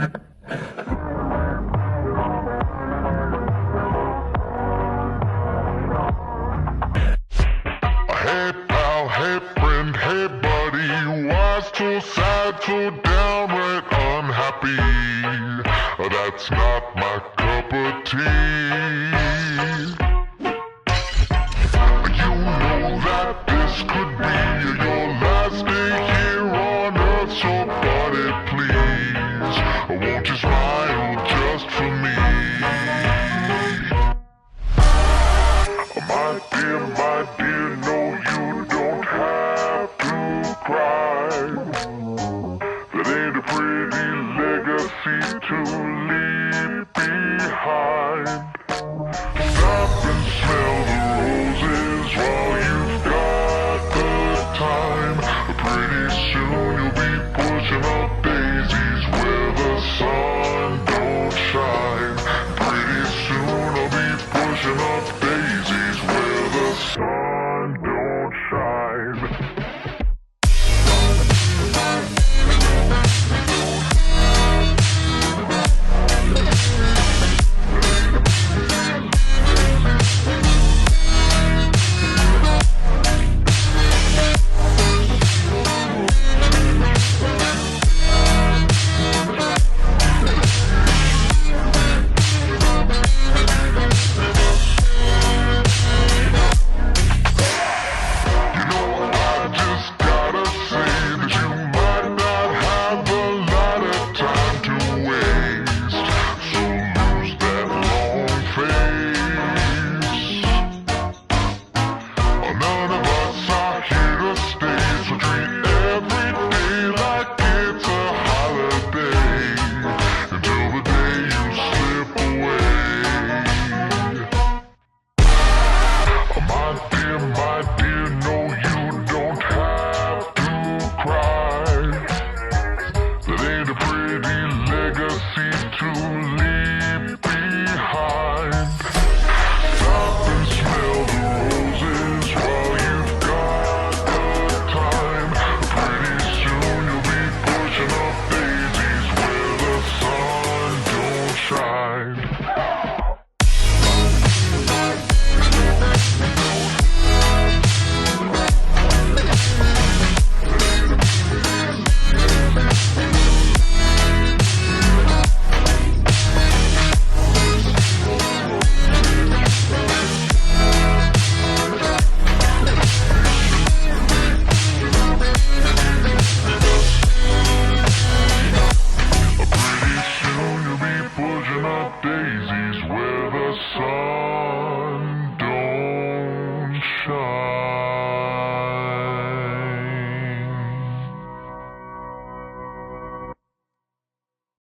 Hey pal, hey friend, hey buddy, why so sad, so downright unhappy? That's not my cup of tea. You know that this could be your last day here on earth, so buddy, please, won't you smile just for me? My dear, no, you don't have to cry. That ain't a pretty legacy to leave behind. Stop and smell the roses while you've got the time. Pretty soon you'll be pushing up daisies where the sun don't shine. Pretty soon I'll be pushing up daisies where the sun don't shine. To leave